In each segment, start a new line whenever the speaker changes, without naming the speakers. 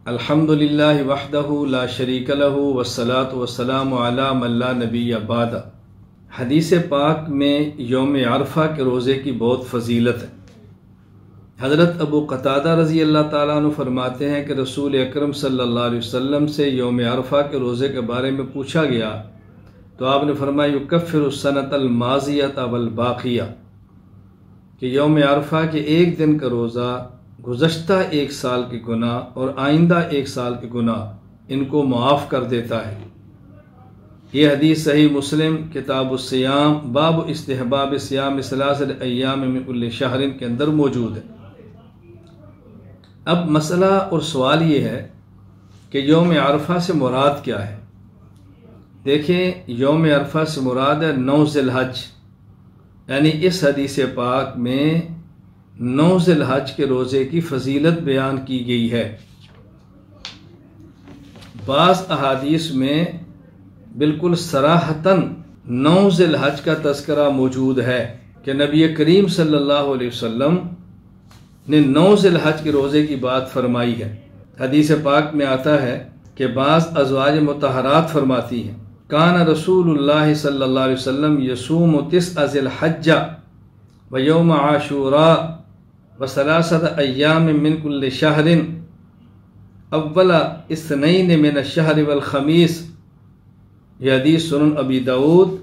अल्हम्दुलिल्लाहि वहदहु ला शरीक लहु वस्सलातु वस्सलामु अला मन ला नबिय्य बाद। हदीस पाक में यौम अरफा के रोज़े की बहुत फजीलत है। हज़रत अबू क़तादा रज़ी अल्लाह ताला अन्हु फरमाते हैं कि रसूल अकरम सल्लल्लाहु अलैहि वसल्लम से यौम अरफा के रोज़े के बारे में पूछा गया तो आपने फरमाया युकफ़िरु सनतल माज़ियत वल बाक़िया, कि यौम अरफा के एक दिन का रोज़ा गुज़श्ता एक साल के गुनाह और आइंदा एक साल के गुनाह इनको मुआफ़ कर देता है। ये हदीस सही मुस्लिम किताबुस्सियाम बाब इस्तिहबाब सियाम सलासिल अय्याम मिन कुल्लि शहरिन के अंदर मौजूद है। अब मसला और सवाल ये है कि यौम अरफा से मुराद क्या है। देखें, यौम अरफा से मुराद है 9 ज़िलहज, यानी इस हदीस पाक में 9 ज़िलहज के रोज़े की फजीलत बयान की गई है। बाज़ अहादीस में बिल्कुल सराहतन 9 ज़िलहज का तज़किरा मौजूद है कि नबी करीम सल्लल्लाहु अलैहि वसल्लम ने 9 ज़िलहज के रोज़े की बात फरमाई है। हदीस पाक में आता है कि बाज़ अज़वाज मुतहरात फरमाती हैं कान रसूलुल्लाह सल्लल्लाहु अलैहि वसल्लम यसूम तिस्अ ज़िलहज्जा व यौम आशूरा व सलासत अय्याम मिन कुल्लि शहरिन अव्वला इस्नैन मिन अश-शहर वल खमीस। यह हदीस सुनन अबी दाऊद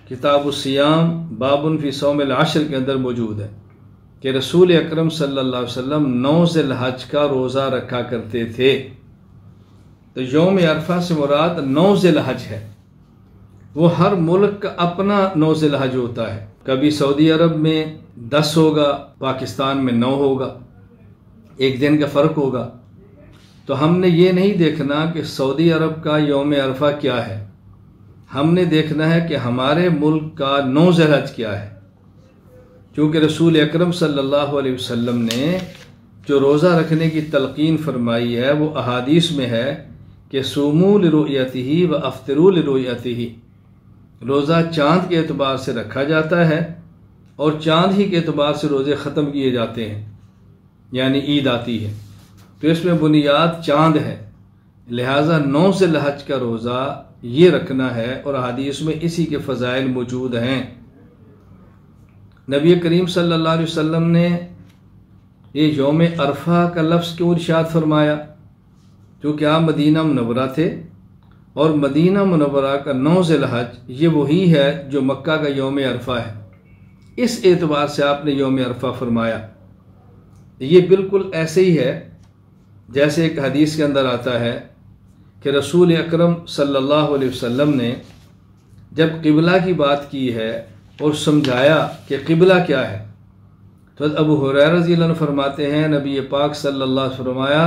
किताबुस्सियाम बाबुन फी सौमिल अशर के अंदर मौजूद है कि रसूल अकरम सल्लल्लाहु अलैहि वसल्लम 9 ज़िलहज का रोज़ा रखा करते थे। तो यौम अरफा से मुराद 9 ज़िलहज है। वो हर मुल्क का अपना 9 ज़िलहज होता है। कभी सऊदी अरब में 10 होगा, पाकिस्तान में 9 होगा, एक दिन का फ़र्क होगा। तो हमने ये नहीं देखना कि सऊदी अरब का यौम अरफा क्या है, हमने देखना है कि हमारे मुल्क का 9 ज़िलहज क्या है। क्योंकि रसूल अकरम सल्लल्लाहु अलैहि वसल्लम ने जो रोज़ा रखने की तलकीन फरमाई है वो अहादीस में है कि सूमू लिरुयतिही व अफ्तिरू लिरुयतिही, रोज़ा चाँद के एतबार से रखा जाता है और चाँद ही के एतबार से रोज़े ख़त्म किए जाते हैं, यानी ईद आती है। तो इसमें बुनियाद चाँद है, लिहाजा 9 ज़िलहज का रोज़ा ये रखना है और हदीस में इसी के फ़ज़ाइल मौजूद हैं। नबी करीम सल्लल्लाहु अलैहि वसल्लम ने ये यौम अरफा का लफ्ज़ क्यों इरशाद फरमाया? क्योंकि आप मदीना मुनव्वरा थे और मदीना मुनव्वरा का 9 ज़िलहज ये वही है जो मक्का का यौम अरफा है। इस एतबार से आपने यौम अरफा फरमाया। ये बिल्कुल ऐसे ही है जैसे एक हदीस के अंदर आता है कि रसूल अकरम सल्लल्लाहु अलैहि वसल्लम ने जब क़िबला की बात की है और समझाया कि क़िबला क्या है, तो अबू हुरैरा रज़ी अल्लाह अन्हु फरमाते हैं नबी पाक सल्लल्लाहु अलैहि वसल्लम फरमाया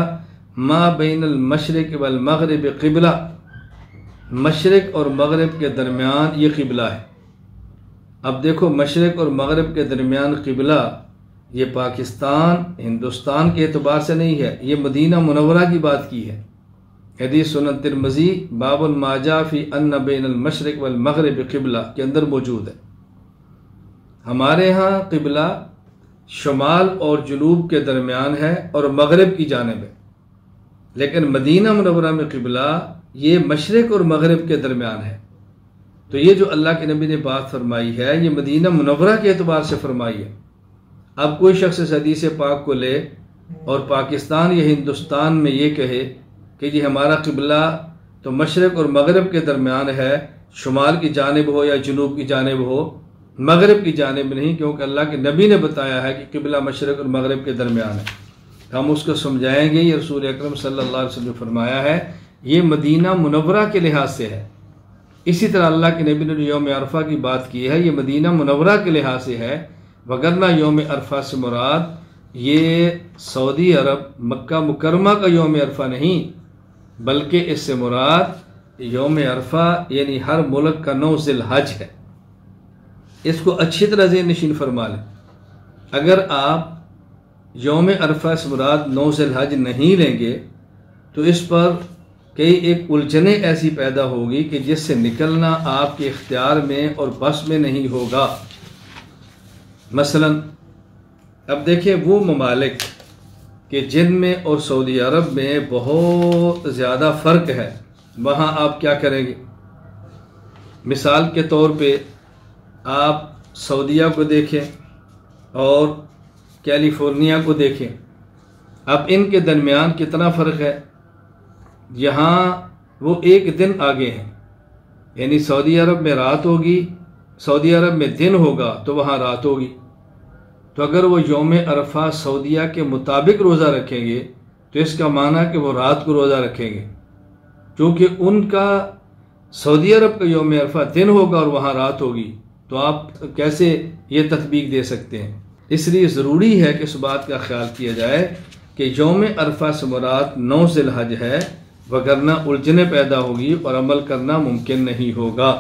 मा बैनल मशरिक़ वल मग़रिब क़िबला, मशरिक़ और मग़रिब के दरमियान ये क़िबला है। अब देखो, मशरिक़ और मग़रिब के दरमियान क़िबला ये पाकिस्तान हिंदुस्तान के एतबार से नहीं है, ये मदीना मुनव्वरा की बात की है। हदीस सुनन तिरमिज़ी बाबुल माजा फ़ी अन्न बैनल मशरिक़ वल मग़रिब क़िबला के अंदर मौजूद है। हमारे यहाँ क़िबला शुमाल और जुनूब के दरमियान है और मग़रिब की जानिब है, लेकिन मदीना मुनव्वरा में क़िबला ये मशरिक़ और मग़रिब के दरमियान है। तो ये जो अल्लाह के नबी ने बात फरमाई है ये मदीना मुनव्वरा के एतबार से फरमाई है। अब कोई शख्स इस हदीस पाक को ले और पाकिस्तान या हिंदुस्तान में ये कहे कि जी हमारा क़िबला तो मशरिक़ और मग़रिब के दरमियान है, शुमाल की जानिब हो या जुनूब की जानिब हो, मग़रिब की जानिब नहीं, क्योंकि अल्लाह के नबी ने बताया है कि क़िबला मशरिक़ और मग़रिब के दरमियान है। हम उसको समझाएंगे ये रसूल अकरम सल्लल्लाहु अलैहि वसल्लम ने फरमाया है ये मदीना मुनव्वरा के लिहाज से है। इसी तरह अल्लाह के नबी ने जो यौम अरफा की बात की है ये मदीना मुनव्वरा के लिहाज से है, वगरना यौम अरफा से मुराद ये सऊदी अरब मक्का मुकरमा का यौम अरफा नहीं, बल्कि इससे मुराद यौम अरफा यानी हर मुल्क का 9 ज़िलहज है। इसको अच्छी तरह से नशीन फरमा लें। अगर आप यौम अरफा से मुराद 9 ज़िलहज नहीं लेंगे तो इस पर कई एक उलझने ऐसी पैदा होगी कि जिससे निकलना आपके इख्तियार में और बस में नहीं होगा। मसलन अब देखिए वो ममालिक कि जिन में और सऊदी अरब में बहुत ज़्यादा फ़र्क है, वहाँ आप क्या करेंगे? मिसाल के तौर पे आप सऊदीया को देखें और कैलिफोर्निया को देखें, अब इनके दरमियान कितना फ़र्क है। यहाँ वो एक दिन आगे हैं, यानी सऊदी अरब में रात होगी, सऊदी अरब में दिन होगा तो वहाँ रात होगी। तो अगर वो यौम अरफा सऊदीया के मुताबिक रोज़ा रखेंगे तो इसका माना कि वो रात को रोज़ा रखेंगे, क्योंकि उनका सऊदी अरब का यौम अरफा दिन होगा और वहाँ रात होगी। तो आप कैसे ये तत्बीक दे सकते हैं? इसलिए ज़रूरी है कि इस बात का ख्याल किया जाए कि यौम अरफा से मुराद 9 ज़िलहज है, वगरना उलझने पैदा होगी और अमल करना मुमकिन नहीं होगा।